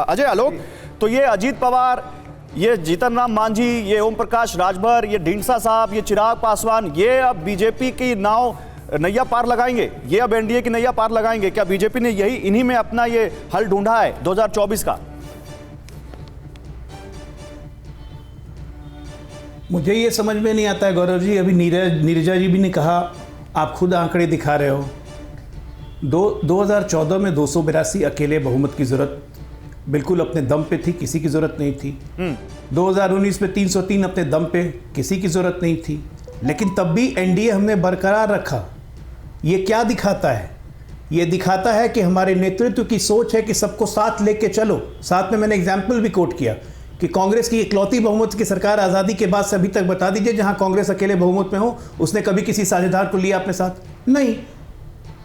अजय आलोक, तो ये अजीत पवार, ये जीतन राम मांझी, ये ओम प्रकाश राजभर, ये ढींडसा साहब, ये चिराग पासवान, ये अब बीजेपी की नाव नैया पार लगाएंगे, ये अब एनडीए की नैया पार लगाएंगे क्या? बीजेपी ने यही इन्हीं में अपना ये हल ढूंढा है 2024 का? मुझे ये समझ में नहीं आता है गौरव जी। अभी नीरजा जी भी ने कहा, आप खुद आंकड़े दिखा रहे हो। 2014 में 282 अकेले बहुमत की जरूरत बिल्कुल अपने दम पे थी, किसी की जरूरत नहीं थी। 2019 में 303 अपने दम पे, किसी की जरूरत नहीं थी, लेकिन तब भी एनडीए हमने बरकरार रखा। ये क्या दिखाता है? ये दिखाता है कि हमारे नेतृत्व की सोच है कि सबको साथ लेके चलो। साथ में मैंने एग्जाम्पल भी कोट किया कि कांग्रेस की इकलौती बहुमत की सरकार आज़ादी के बाद से अभी तक बता दीजिए जहां कांग्रेस अकेले बहुमत में हो, उसने कभी किसी साझेदार को लिया अपने साथ? नहीं,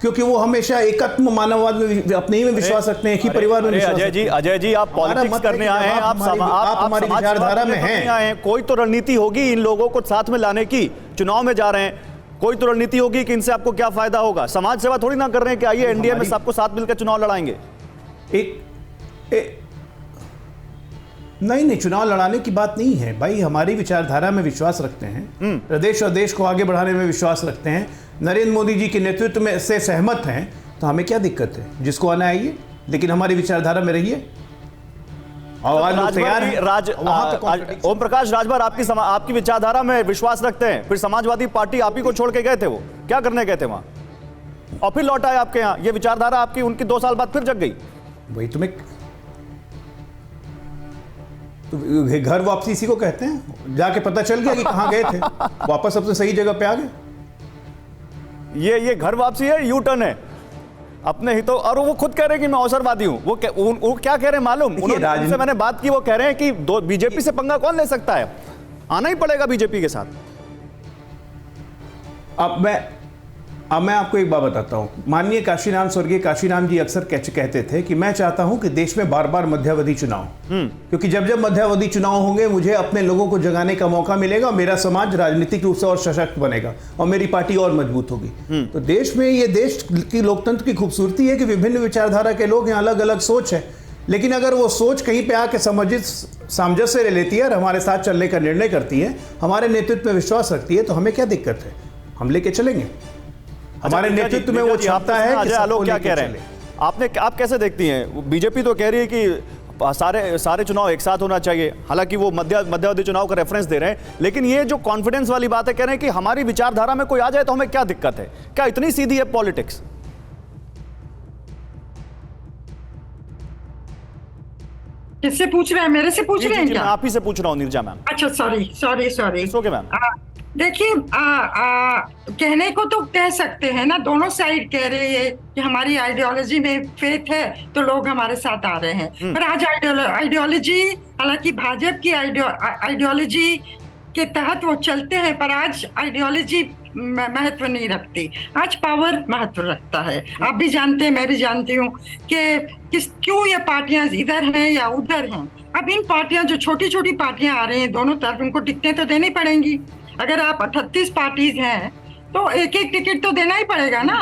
क्योंकि वो हमेशा एकत्व मानववाद में, अपने ही में विश्वास रखते हैं, एक ही परिवार में विश्वास। अजय जी, आप पॉलिटिक्स करने आए हैं, आप हमारी विचारधारा में हैं। कोई तो रणनीति होगी इन लोगों को साथ में लाने की। चुनाव में जा रहे हैं, कोई तो रणनीति होगी कि इनसे आपको क्या फायदा होगा। समाज सेवा थोड़ी ना कर रहे हैं कि आइए एनडीए में सबको साथ मिलकर चुनाव लड़ाएंगे। नहीं, चुनाव लड़ाने की बात नहीं है भाई। हमारी विचारधारा में विश्वास रखते हैं, प्रदेश और देश को आगे बढ़ाने में विश्वास रखते हैं, नरेंद्र मोदी जी के नेतृत्व में से सहमत हैं, तो हमें क्या दिक्कत है? जिसको आना आइए, लेकिन हमारी विचारधारा में रहिए। और ओम प्रकाश राजभर आपकी विचारधारा में विश्वास रखते हैं, फिर समाजवादी पार्टी आप ही को छोड़ के गए थे, वो क्या करने गए थे वहां, और फिर लौट आए आपके यहाँ। ये विचारधारा आपकी उनकी 2 साल बाद फिर जग गई। वही तुम्हें तो घर वापसी इसी को कहते हैं। जाके पता चल गया कि कहां गए थे, वापस सबसे सही जगह पे आ गए। ये घर वापसी है, यू टर्न है अपने हितों। और वो खुद कह रहे हैं कि मैं अवसरवादी हूं। वो क्या कह रहे हैं मालूम? उनसे मैंने बात की, वो कह रहे हैं कि बीजेपी से पंगा कौन ले सकता है, आना ही पड़ेगा बीजेपी के साथ। अब मैं आपको एक बात बताता हूं। माननीय काशीराम, स्वर्गीय काशीराम जी अक्सर कहते थे कि मैं चाहता हूं कि देश में बार बार मध्यावधि चुनाव, क्योंकि जब जब मध्यावधि चुनाव होंगे मुझे अपने लोगों को जगाने का मौका मिलेगा, मेरा समाज राजनीतिक रूप से और सशक्त बनेगा और मेरी पार्टी और मजबूत होगी। तो देश में, ये देश की लोकतंत्र की खूबसूरती है कि विभिन्न विचारधारा के लोग हैं, अलग अलग सोच है, लेकिन अगर वो सोच कहीं पे आके सामंजस्य ले लेती है और हमारे साथ चलने का निर्णय करती है, हमारे नेतृत्व में विश्वास रखती है, तो हमें क्या दिक्कत है? हम लेके चलेंगे। हमारे नेतृत्व में वो क्षमता है। अजय आलोक क्या कह रहे हैं? आप कैसे देखती हैं? बीजेपी तो कह रही है कि सारे चुनाव एक साथ होना चाहिए, हालांकि वो मध्यावधि चुनाव का रेफरेंस दे रहे हैं, लेकिन ये जो कॉन्फिडेंस वाली बात है, कह रहे हैं कि हमारी विचारधारा में कोई आ जाए तो हमें क्या दिक्कत है? क्या इतनी सीधी है पॉलिटिक्स? किससे पूछ रहे हैं? मेरे से पूछ रहे हैं क्या? आप ही से पूछ रहा हूँ नीरजा मैम। अच्छा, सॉरी। Okay ma'am. देखिए, कहने को तो कह सकते हैं ना, दोनों साइड कह रही है कि हमारी आइडियोलॉजी में फेथ है तो लोग हमारे साथ आ रहे हैं। पर आज आइडियोलॉजी, हालांकि भाजपा की आइडियोलॉजी के तहत वो चलते हैं, पर आज आइडियोलॉजी महत्व नहीं रखती, आज पावर महत्व रखता है। आप भी जानते हैं, मैं भी जानती हूँ कि क्यों ये पार्टियां इधर हैं या उधर हैं। अब इन पार्टियां, जो छोटी छोटी पार्टियां आ रही हैं दोनों तरफ, उनको टिकटें तो देनी पड़ेंगी। अगर आप 38 पार्टीज हैं तो एक एक टिकट तो देना ही पड़ेगा ना।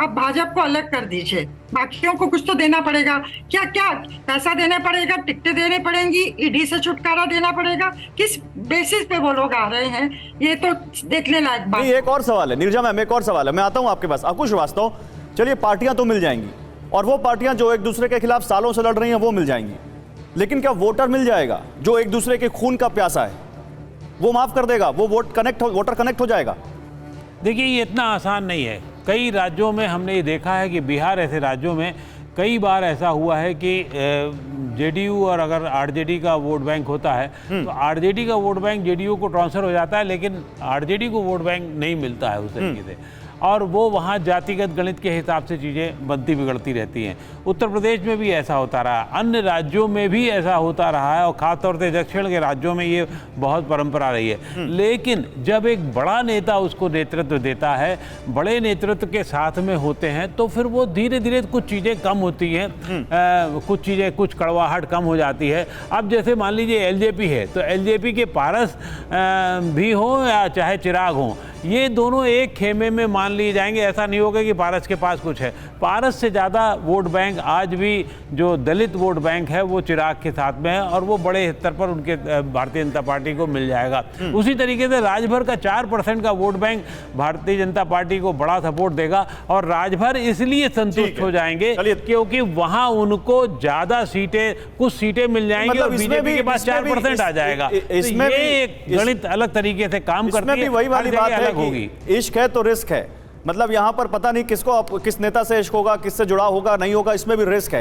अब भाजपा को अलग कर दीजिए, बाकियों को कुछ तो देना पड़ेगा। क्या पैसा देना पड़ेगा, टिकटें देने पड़ेंगी, ईडी से छुटकारा देना पड़ेगा? किस बेसिस पे वो लोग आ रहे हैं, ये तो देखने लायक बात। एक और सवाल है नीरजा मैम, एक और सवाल है, मैं आता हूं आपके पास। अंकुश श्रीवास्तव, चलिए पार्टियां तो मिल जाएंगी, और वो पार्टियां जो एक दूसरे के खिलाफ सालों से लड़ रही हैं वो मिल जाएंगी, लेकिन क्या वोटर मिल जाएगा जो एक दूसरे के खून का प्यासा है? वो माफ कर देगा? वो वोटर कनेक्ट हो जाएगा? देखिए, ये इतना आसान नहीं है। कई राज्यों में हमने ये देखा है कि बिहार ऐसे राज्यों में कई बार ऐसा हुआ है कि जेडीयू और अगर आरजेडी का वोट बैंक होता है तो आरजेडी का वोट बैंक जेडीयू को ट्रांसफर हो जाता है, लेकिन आरजेडी को वोट बैंक नहीं मिलता है उस तरीके से, और वो वहाँ जातिगत गणित के हिसाब से चीज़ें बनती बिगड़ती रहती हैं। उत्तर प्रदेश में भी ऐसा होता रहा, अन्य राज्यों में भी ऐसा होता रहा है, और ख़ासतौर से दक्षिण के राज्यों में ये बहुत परंपरा रही है। लेकिन जब एक बड़ा नेता उसको नेतृत्व देता है, बड़े नेतृत्व के साथ में होते हैं, तो फिर वो धीरे धीरे कुछ चीज़ें कम होती हैं, कुछ कड़वाहट कम हो जाती है। अब जैसे मान लीजिए एलजेपी है, तो एलजेपी के पारस भी हो या चाहे चिराग हो, ये दोनों एक खेमे में मान लिए जाएंगे। ऐसा नहीं होगा कि पारस के पास कुछ है। पारस से ज़्यादा वोट बैंक आज भी जो दलित वोट बैंक है वो चिराग के साथ में है और वो बड़े स्तर पर उनके भारतीय जनता पार्टी को मिल जाएगा। उसी तरीके से राजभर का 4% का vote bank Bharatiya Janata party को बड़ा सपोर्ट देगा और राजभर इसलिए संतुष्ट हो जाएंगे क्योंकि वहां उनको ज्यादा सीटें, कुछ सीटें मिल जाएंगी और बीजेपी के पास 4% आ जाएगा। इसमें एक गणित अलग तरीके से काम करती है। वही वाली बात है होगी, इश्क है तो रिस्क है। मतलब यहां पर पता नहीं किसको किस नेता से इश्क होगा, किससे जुड़ा होगा, नहीं होगा, इसमें भी रिस्क है।